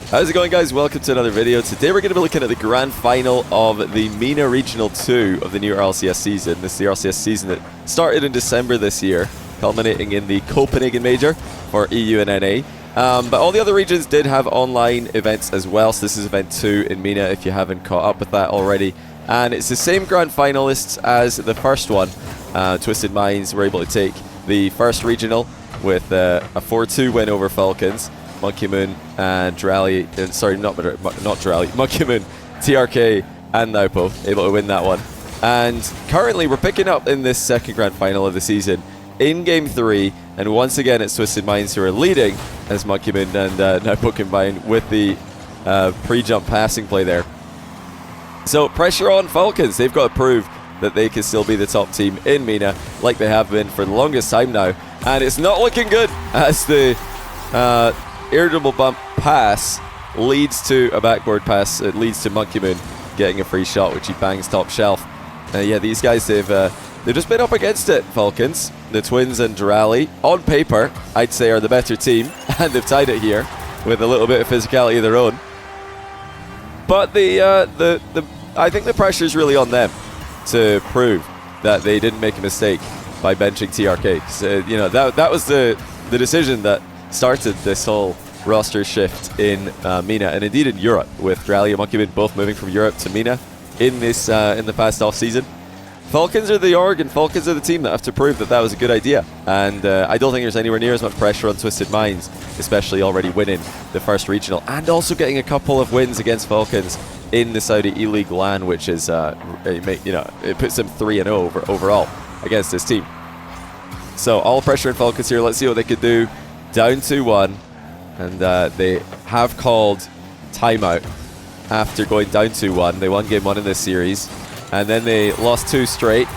How's it going, guys? Welcome to another video. Today we're going to be looking at the grand final of the MENA Regional 2 of the new RLCS season. This is the RLCS season that started in December this year, culminating in the Copenhagen Major for EU and NA. But all the other regions did have online events as well, so this is event 2 in MENA if you haven't caught up with that already. And it's the same grand finalists as the first one. Twisted Minds were able to take the first regional with a 4-2 win over Falcons. Monkey Moon and Drally, sorry, not Drally, Monkey Moon, TRK and Naupo able to win that one. And currently we're picking up in this second grand final of the season in game 3, and once again it's Twisted Minds who are leading as Monkey Moon and Naupo combine with the pre-jump passing play there. So pressure on Falcons. They've got to prove that they can still be the top team in MENA like they have been for the longest time now, and it's not looking good as the irritable bump pass leads to a backboard pass. It leads to Monkey Moon getting a free shot, which he bangs top shelf. Yeah, these guys, they've just been up against it, Falcons. The Twins and Drally, on paper, I'd say are the better team, and they've tied it here with a little bit of physicality of their own. But I think the pressure is really on them to prove that they didn't make a mistake by benching TRK. So, you know, that was the decision that started this whole roster shift in MENA, and indeed in Europe, with Drally and Monkey Moon both moving from Europe to MENA in this in the past off season. Falcons are the org, and Falcons are the team that have to prove that that was a good idea. And I don't think there's anywhere near as much pressure on Twisted Minds, especially already winning the first regional and also getting a couple of wins against Falcons in the Saudi E-League LAN, which is it puts them 3-0 overall against this team. So all pressure on Falcons here. Let's see what they could do. Down 2-1, and they have called timeout after going down 2-1. They won game 1 in this series, and then they lost 2 straight,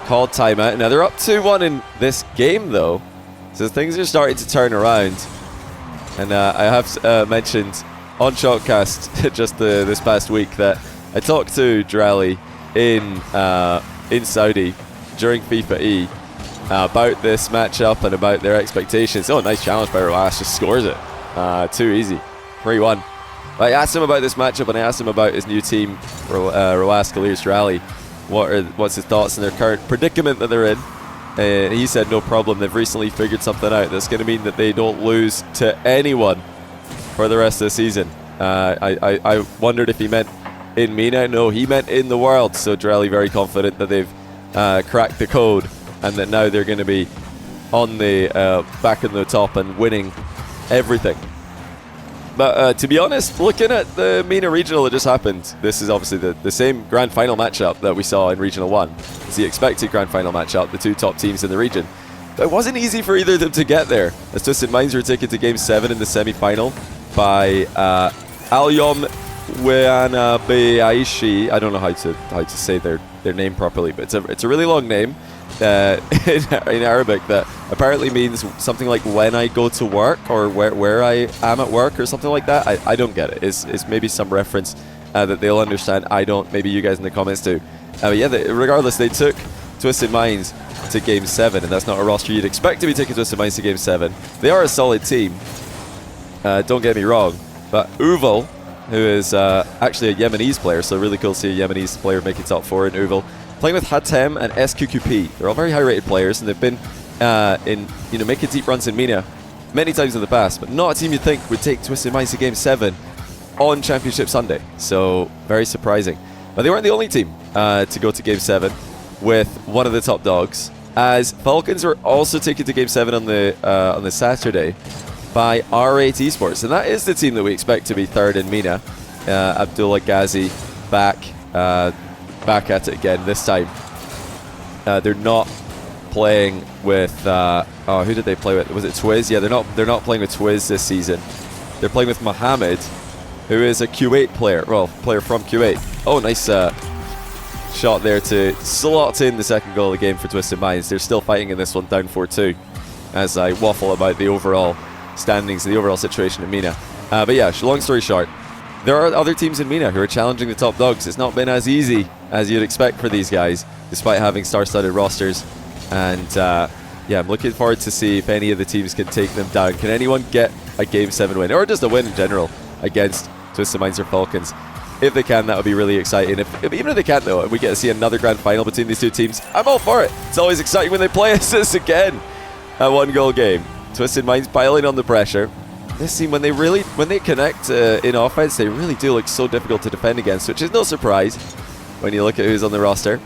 called timeout. Now they're up 2-1 in this game though, so things are starting to turn around. And I have mentioned on Shotcast just this past week that I talked to Drally in Saudi during FIFA E about this matchup and about their expectations. Oh, nice challenge by Roas, just scores it. Too easy. 3-1. I asked him about this matchup, and I asked him about his new team, Roas Kalir's Drally. What's his thoughts on their current predicament that they're in? He said no problem. They've recently figured something out that's going to mean that they don't lose to anyone for the rest of the season. I wondered if he meant in MENA. No, he meant in the world. So Drally very confident that they've cracked the code, and that now they're going to be on the back in the top and winning everything. But to be honest, looking at the MENA Regional that just happened, this is obviously the same grand final matchup that we saw in Regional 1. It's the expected grand final matchup, the 2 top teams in the region. But it wasn't easy for either of them to get there, as Twisted Minds were taken to Game 7 in the semi-final by Alyom Weanabeaishi. I don't know how to say their name properly, but it's a really long name in Arabic that apparently means something like when I go to work, or where I am at work, or something like that. I don't get it. It's maybe some reference that they'll understand. I don't. Maybe you guys in the comments do. But yeah, regardless, they took Twisted Minds to Game 7, and that's not a roster you'd expect to be taking Twisted Minds to Game 7. They are a solid team. Don't get me wrong, but Uval, who is actually a Yemenis player, so really cool to see a Yemenis player making top 4 in Uval, playing with Hatem and SQQP. They're all very high-rated players, and they've been making deep runs in MENA many times in the past, but not a team you'd think would take Twisted Minds to Game 7 on Championship Sunday. So very surprising. But they weren't the only team to go to Game 7 with one of the top dogs, as Falcons were also taken to Game 7 on the Saturday by R8 Esports, and that is the team that we expect to be third in MENA. Abdullah Ghazi back at it again this time. They're not playing with who did they play with? Was it Twiz? Yeah, they're not playing with Twiz this season. They're playing with Mohammed, who is a Kuwait player. Well, player from Kuwait. Oh, nice shot there to slot in the second goal of the game for Twisted Minds. They're still fighting in this one, down 4-2, as I waffle about the overall standings, the overall situation in MENA. But yeah, long story short, there are other teams in MENA who are challenging the top dogs. It's not been as easy as you'd expect for these guys, despite having star-studded rosters. And yeah, I'm looking forward to see if any of the teams can take them down. Can anyone get a Game 7 win, or just a win in general, against Twisted Minds or Falcons. If they can, that would be really exciting. Even if they can't, though, and we get to see another grand final between these two teams, I'm all for it. It's always exciting when they play us again. A 1-goal game. Twisted Minds piling on the pressure. This team, when they connect in offense, they really do look so difficult to defend against, which is no surprise when you look at who's on the roster.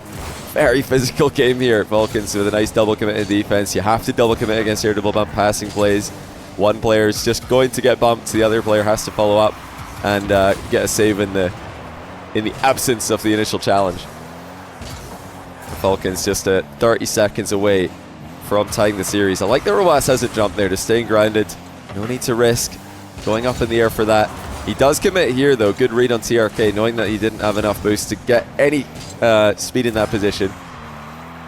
Very physical game here at Falcons with a nice double commit in defense. You have to double commit against your double bump passing plays. One player is just going to get bumped, the other player has to follow up and get a save in the absence of the initial challenge. The Falcons just 30 seconds away from tying the series. I like that Roas hasn't jumped there, just staying grounded. No need to risk going up in the air for that. He does commit here though. Good read on TRK, knowing that he didn't have enough boost to get any speed in that position.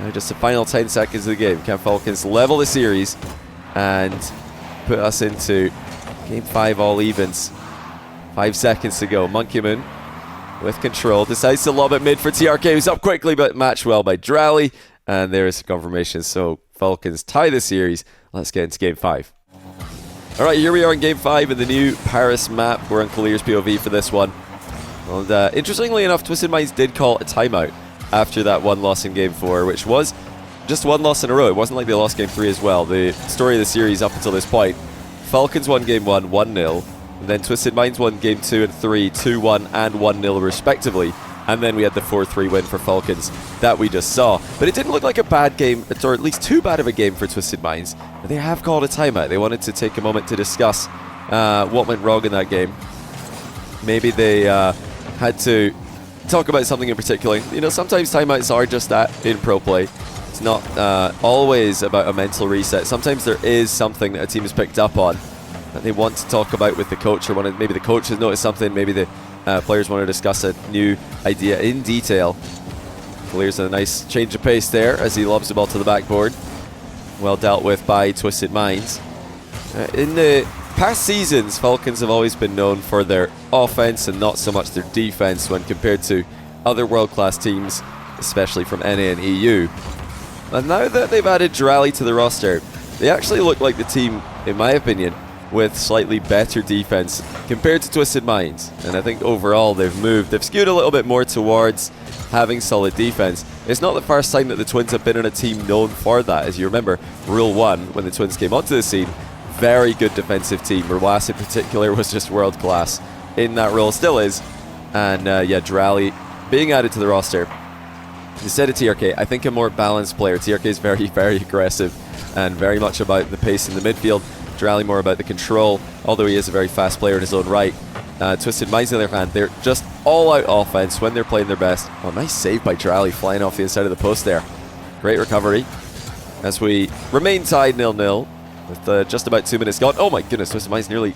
Now just the final 10 seconds of the game. Can Falcons level the series and put us into game 5 all evens? 5 seconds to go. Monkey Moon with control decides to lob it mid for TRK, who's up quickly but matched well by Drally, and there is confirmation. So Falcons tie the series. Let's get into game 5. Alright, here we are in game 5 in the new Paris map. We're on Clear's POV for this one. And interestingly enough, Twisted Minds did call a timeout after that one loss in game 4, which was just one loss in a row. It wasn't like they lost game 3 as well. The story of the series up until this point, Falcons won game 1, 1-0. And then Twisted Minds won game 2 and 3, 2-1 and 1-0 respectively. And then we had the 4-3 win for Falcons that we just saw. But it didn't look like a bad game, or at least too bad of a game for Twisted Minds. They have called a timeout. They wanted to take a moment to discuss what went wrong in that game. Maybe they had to talk about something in particular. You know, sometimes timeouts are just that in pro play. It's not always about a mental reset. Sometimes there is something that a team has picked up on that they want to talk about with the coach, or maybe the coach has noticed something, maybe the players want to discuss a new idea in detail. Clears a nice change of pace there as he lobs the ball to the backboard. Well dealt with by Twisted Minds. In the past seasons, Falcons have always been known for their offense and not so much their defense when compared to other world-class teams, especially from NA and EU. And now that they've added Drally to the roster, they actually look like the team, in my opinion, with slightly better defense compared to Twisted Minds. And I think overall they've skewed a little bit more towards having solid defense. It's not the first time that the Twins have been on a team known for that. As you remember, Rule 1, when the Twins came onto the scene, very good defensive team. Roas in particular was just world class in that role, still is. And yeah, Drally being added to the roster. Instead of TRK, I think a more balanced player. TRK is very, very aggressive and very much about the pace in the midfield. Drally more about the control, although he is a very fast player in his own right. Twisted Minds, on the other hand, they're just all-out offense when they're playing their best. Oh, nice save by Drally, flying off the inside of the post there. Great recovery. As we remain tied 0-0 with just about 2 minutes gone. Oh my goodness, Twisted Minds nearly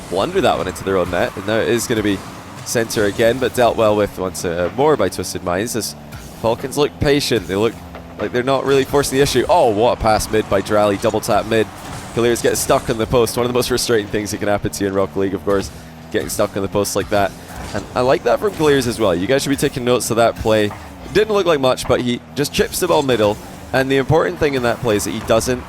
blundered that one into their own net. And now it is going to be center again, but dealt well with once more by Twisted Minds. As Falcons look patient, they look like they're not really forcing the issue. Oh, what a pass mid by Drally, double tap mid. Clears gets stuck on the post. One of the most frustrating things that can happen to you in Rocket League, of course, getting stuck on the post like that. And I like that from Clears as well. You guys should be taking notes of that play. It didn't look like much, but he just chips the ball middle. And the important thing in that play is that he doesn't,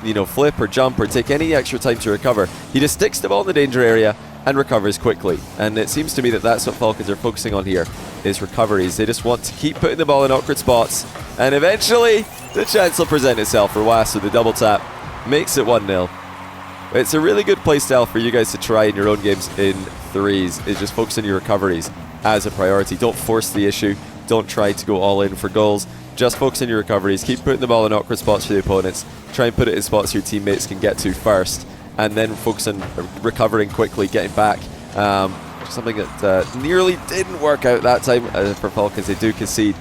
you know, flip or jump or take any extra time to recover. He just sticks the ball in the danger area and recovers quickly. And it seems to me that that's what Falcons are focusing on here, is recoveries. They just want to keep putting the ball in awkward spots. And eventually, the chance will present itself for Was with the double tap. Makes it 1-0. It's a really good play style for you guys to try in your own games in threes, is just focus on your recoveries as a priority. Don't force the issue. Don't try to go all in for goals. Just focus on your recoveries. Keep putting the ball in awkward spots for the opponents. Try and put it in spots your teammates can get to first. And then focus on recovering quickly, getting back. Something that nearly didn't work out that time for Falcons. They do concede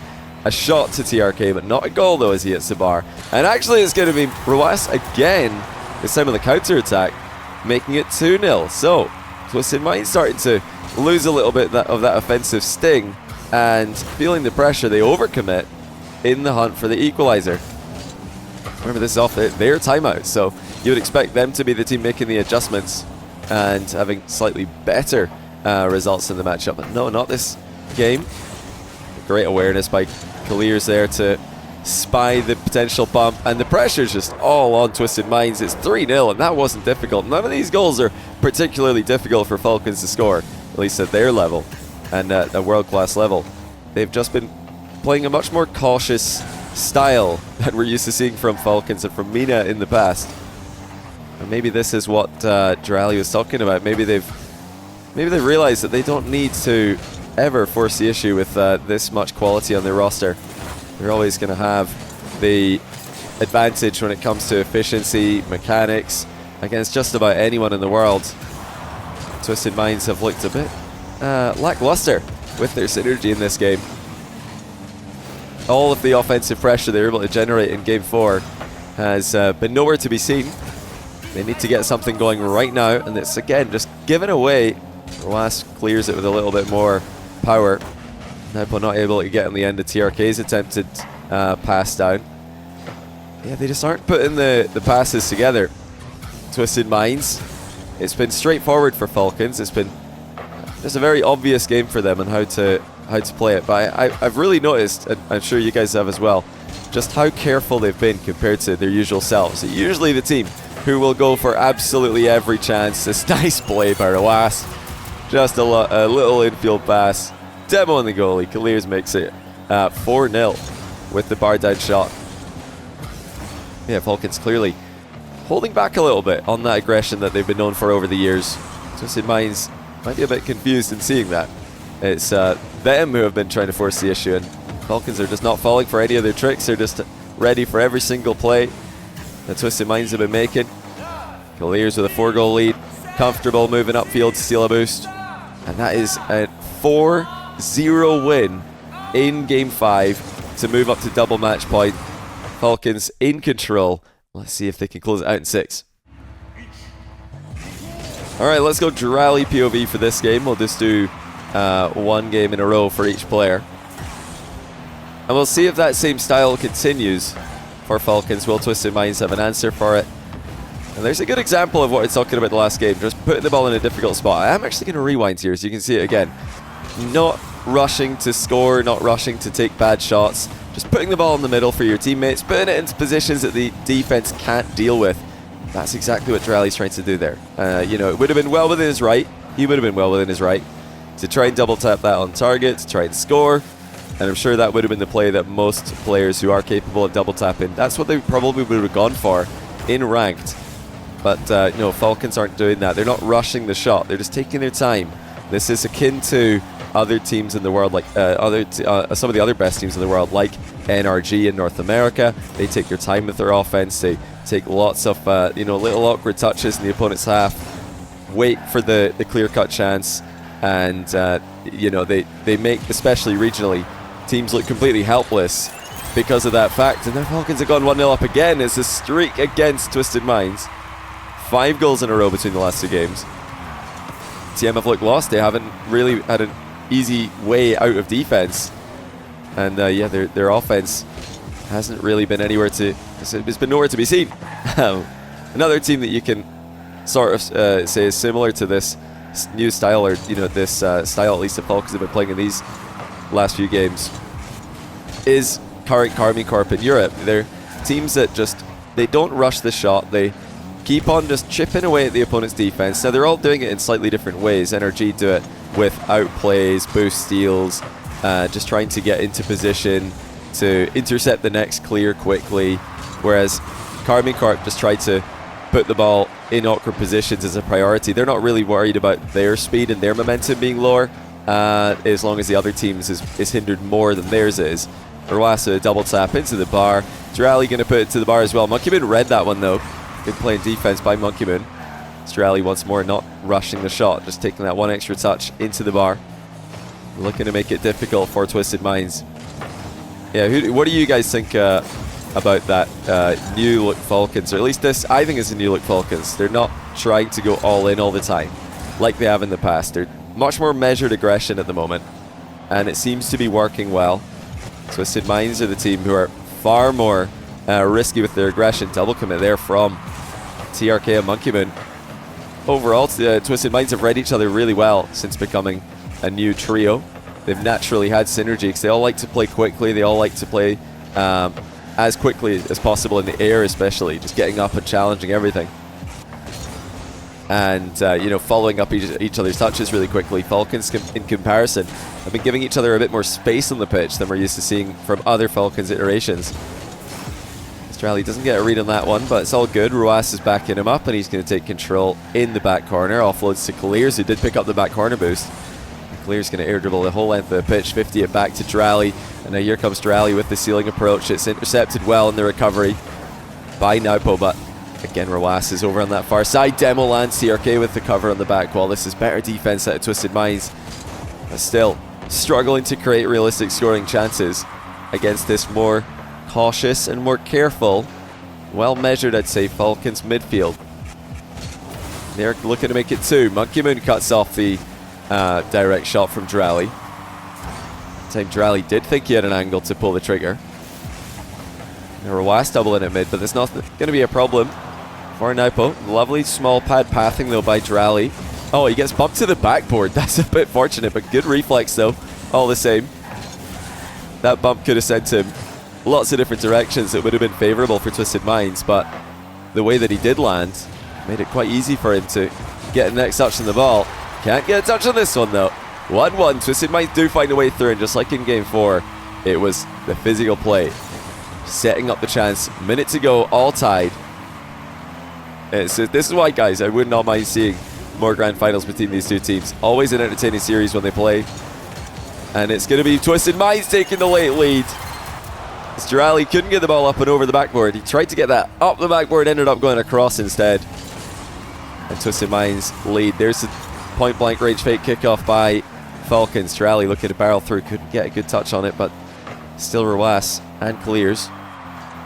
a shot to TRK, but not a goal though as he hits the bar. And actually it's going to be Roas again, this time on the counter-attack, making it 2-0. So, Twisted Minds starting to lose a little bit of that offensive sting, and feeling the pressure, they overcommit in the hunt for the equalizer. Remember, this is off their timeout, so you would expect them to be the team making the adjustments and having slightly better results in the matchup. But no, not this game. Great awareness by Clears there to spy the potential bump, and the pressure is just all on Twisted Minds. It's 3-0, and that wasn't difficult. None of these goals are particularly difficult for Falcons to score, at least at their level and at a world-class level. They've just been playing a much more cautious style that we're used to seeing from Falcons and from MENA in the past. And maybe this is what Drali was talking about. Maybe they've realized that they don't need to ever force the issue with this much quality on their roster. They're always going to have the advantage when it comes to efficiency, mechanics, against just about anyone in the world. Twisted Minds have looked a bit lackluster with their synergy in this game. All of the offensive pressure they were able to generate in Game 4 has been nowhere to be seen. They need to get something going right now, and it's again just given away. Wasp clears it with a little bit more power. Nepo not able to get in the end of TRK's attempted pass down. Yeah, they just aren't putting the passes together. Twisted Minds. It's been straightforward for Falcons. It's been just a very obvious game for them on how to play it. But I've really noticed, and I'm sure you guys have as well, just how careful they've been compared to their usual selves. Usually the team who will go for absolutely every chance. This nice play by Wasp. Just a little infield pass. Demo on the goalie. Kaliers makes it 4-0 with the bar down shot. Yeah, Falcons clearly holding back a little bit on that aggression that they've been known for over the years. Twisted Minds might be a bit confused in seeing that. It's them who have been trying to force the issue, and Falcons are just not falling for any of their tricks. They're just ready for every single play that Twisted Minds have been making. Kaliers with a 4-goal lead. Comfortable moving upfield to steal a boost. And that is a 4-0 win in Game 5 to move up to double match point. Falcons in control. Let's see if they can close it out in 6. Alright, let's go Drali POV for this game. We'll just do one game in a row for each player. And we'll see if that same style continues for Falcons. Will Twisted Minds have an answer for it? And there's a good example of what I was talking about the last game, just putting the ball in a difficult spot. I am actually going to rewind here so you can see it again. Not rushing to score, not rushing to take bad shots, just putting the ball in the middle for your teammates, putting it into positions that the defense can't deal with. That's exactly what Drali's trying to do there. You know, it would have been well within his right. He would have been well within his right to try and double tap that on target, to try and score. And I'm sure that would have been the play that most players who are capable of double tapping, that's what they probably would have gone for in ranked. But, you know, Falcons aren't doing that. They're not rushing the shot. They're just taking their time. This is akin to other teams in the world, like some of the other best teams in the world, like NRG in North America. They take their time with their offense. They take lots of, you know, little awkward touches in the opponent's half, wait for the clear-cut chance, and, you know, they make, especially regionally, teams look completely helpless because of that fact. And the Falcons have gone 1-0 up again. It's a streak against Twisted Minds. 5 goals in a row between the last 2 games. TM have looked lost. They haven't really had an easy way out of defense. And yeah, their offense hasn't really been anywhere to... It's been nowhere to be seen. Another team that you can sort of say is similar to this new style, or, you know, this style at least the Falcons have been playing in these last few games, is current Karmine Corp in Europe. They're teams that just... They don't rush the shot. They keep on just chipping away at the opponent's defense. Now, they're all doing it in slightly different ways. NRG do it with outplays, boost steals, just trying to get into position to intercept the next clear quickly, whereas Karmine Corp just try to put the ball in awkward positions as a priority. They're not really worried about their speed and their momentum being lower, as long as the other team's is hindered more than theirs is. Urwasa double tap into the bar. Drali going to put it to the bar as well. Monkey Moon read that one though. Good playing defense by Monkey Moon. Drali once more not rushing the shot, just taking that one extra touch into the bar. Looking to make it difficult for Twisted Minds. Yeah, what do you guys think about that new look Falcons? Or at least this, I think, is a new look Falcons. They're not trying to go all in all the time like they have in the past. They're much more measured aggression at the moment, and it seems to be working well. Twisted Minds are the team who are far more risky with their aggression. Double commit there from TRK and Monkey Moon. Overall, Twisted Minds have read each other really well since becoming a new trio. They've naturally had synergy because they all like to play quickly. They all like to play as quickly as possible in the air, especially, just getting up and challenging everything. and following up each other's touches really quickly. Falcons, in comparison, have been giving each other a bit more space on the pitch than we're used to seeing from other Falcons iterations. Australia doesn't get a read on that one, but it's all good. Ruas is backing him up, and he's going to take control in the back corner. Offloads to Clears, who did pick up the back corner boost. Clears going to air dribble the whole length of the pitch, 50 it back to Drally, and now here comes Drally with the ceiling approach. It's intercepted well in the recovery by Naupo, but again Ruas is over on that far side. Demo lands, TRK with the cover on the back wall. This is better defense out of Twisted Minds, but still struggling to create realistic scoring chances against this more cautious and more careful, well measured, I'd say, Falcons midfield. They're looking to make it 2. Monkey Moon cuts off the direct shot from Drally. Time Drally did think he had an angle to pull the trigger. Ruas doubling it mid, but there's not going to be a problem for Naupo. Lovely small pad pathing though by Drally. Oh, he gets bumped to the backboard. That's a bit fortunate, but good reflex though, all the same. That bump could have sent him lots of different directions. It would have been favourable for Twisted Minds, but the way that he did land made it quite easy for him to get the next touch on the ball. Can't get a touch on this one though. 1-1, Twisted Minds do find a way through, and just like in game 4, it was the physical play setting up the chance. Minute to go, all tied. This is why, guys, I would not mind seeing more grand finals between these two teams. Always an entertaining series when they play. And it's going to be Twisted Minds taking the late lead. Drally couldn't get the ball up and over the backboard. He tried to get that up the backboard, ended up going across instead. And Twisted Minds lead. There's a point blank range fake kickoff by Falcons. Drally looking to barrel through, couldn't get a good touch on it, but still Ruas and Clears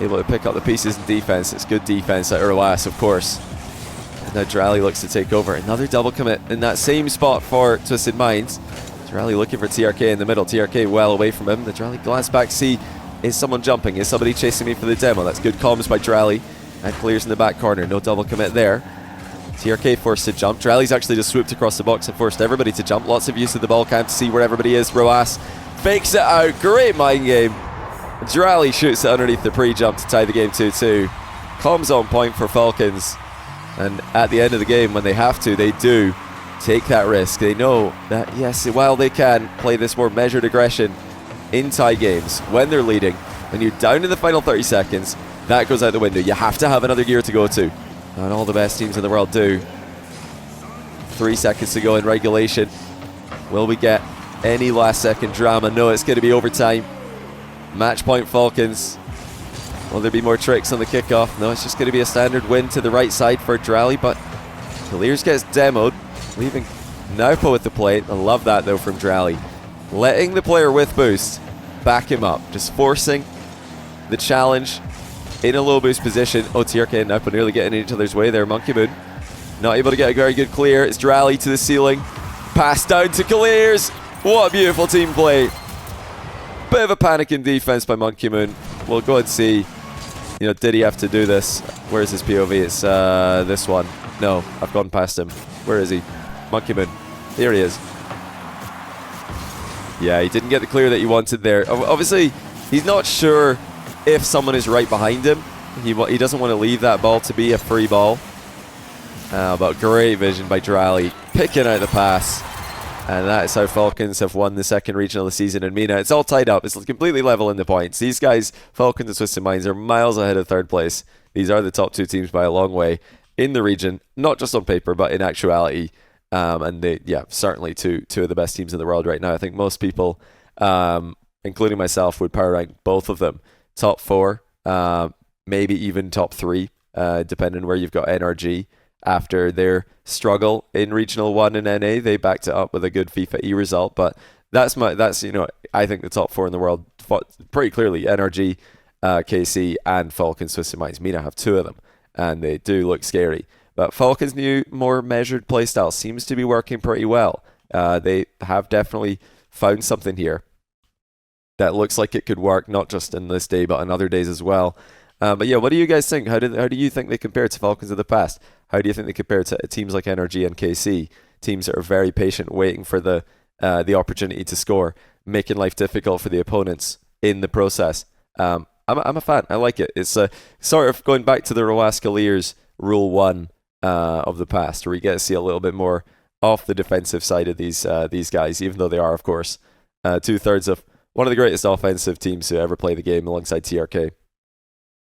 able to pick up the pieces in defense. It's good defense at Ruas, of course. And now Drally looks to take over. Another double commit in that same spot for Twisted Minds. Drally looking for TRK in the middle. TRK well away from him. The Drally glance back, see, is someone jumping? Is somebody chasing me for the demo? That's good comms by Drally. And Clears in the back corner. No double commit there. TRK forced to jump. Drally's actually just swooped across the box and forced everybody to jump. Lots of use of the ball cam to see where everybody is. Ruas fakes it out. Great mind game. Drally shoots it underneath the pre-jump to tie the game 2-2. Comms on point for Falcons. And at the end of the game, when they have to, they do take that risk. They know that, yes, while they can play this more measured aggression in tie games, when they're leading, when you're down in the final 30 seconds, that goes out the window. You have to have another gear to go to. And all the best teams in the world do. 3 seconds to go in regulation. Will we get any last second drama? No, it's going to be overtime. Match point Falcons. Will there be more tricks on the kickoff? No, it's just going to be a standard win to the right side for Drally, but Clears gets demoed, leaving Naupo with the plate. I love that though from Drally. Letting the player with boost back him up. Just forcing the challenge in a low boost position. Oh, TRK and Naupo nearly getting in each other's way there. Monkey Moon not able to get a very good clear. It's Drally to the ceiling. Pass down to Clears. What a beautiful team play. Bit of a panic in defense by Monkey Moon. We'll go and see, did he have to do this? Where's his POV? It's this one. No, I've gone past him. Where is he? Monkey Moon. Here he is. Yeah, he didn't get the clear that he wanted there. Obviously, he's not sure if someone is right behind him. He doesn't want to leave that ball to be a free ball. But great vision by Drally, picking out the pass. And that is how Falcons have won the second regional of the season in MENA. It's all tied up. It's completely level in the points. These guys, Falcons and Twisted Minds, are miles ahead of third place. These are the top two teams by a long way in the region, not just on paper, but in actuality. And they, certainly two of the best teams in the world right now. I think most people, including myself, would power rank both of them top 4, maybe even top 3, depending where you've got NRG. After their struggle in Regional 1 in NA, they backed it up with a good FIFA E result. But that's I think the top 4 in the world, pretty clearly NRG, KC, and Falcons, Twisted Minds. MENA have 2 of them, and they do look scary. But Falcons' new, more measured playstyle seems to be working pretty well. They have definitely found something here that looks like it could work, not just in this day, but on other days as well. But yeah, what do you guys think? How do you think they compare to Falcons of the past? How do you think they compare to teams like NRG and KC? Teams that are very patient, waiting for the opportunity to score, making life difficult for the opponents in the process. I'm a fan. I like it. It's sort of going back to the Ruas Clears Rule 1 of the past, where we get to see a little bit more off the defensive side of these guys, even though they are, of course, 2/3 of one of the greatest offensive teams to ever play the game alongside TRK.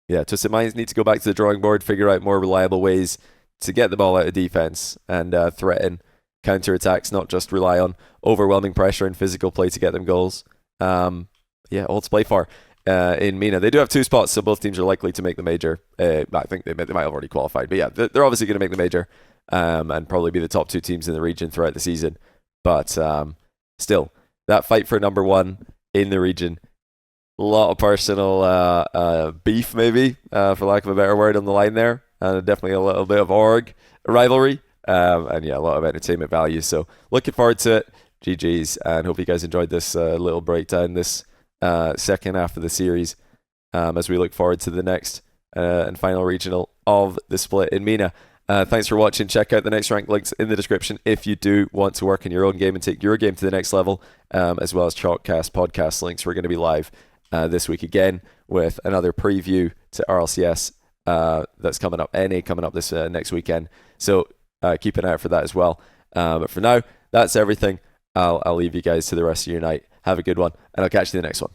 Yeah, Twisted Minds need to go back to the drawing board, figure out more reliable ways to get the ball out of defense and threaten counter-attacks, not just rely on overwhelming pressure and physical play to get them goals. All to play for in MENA. They do have 2 spots, so both teams are likely to make the major. I think they might have already qualified, but yeah, they're obviously going to make the major and probably be the top 2 teams in the region throughout the season. But still, that fight for number 1 in the region, a lot of personal beef, maybe, for lack of a better word, on the line there. Definitely a little bit of org rivalry. And yeah, a lot of entertainment value. So looking forward to it. GG's, and hope you guys enjoyed this little breakdown, this second half of the series, as we look forward to the next and final regional of the split in MENA. Thanks for watching. Check out the next rank links in the description if you do want to work in your own game and take your game to the next level, as well as Chalkcast podcast links. We're going to be live this week again with another preview to RLCS that's coming up, NA coming up this next weekend. So keep an eye out for that as well. But for now, that's everything. I'll leave you guys to the rest of your night. Have a good one, and I'll catch you in the next one.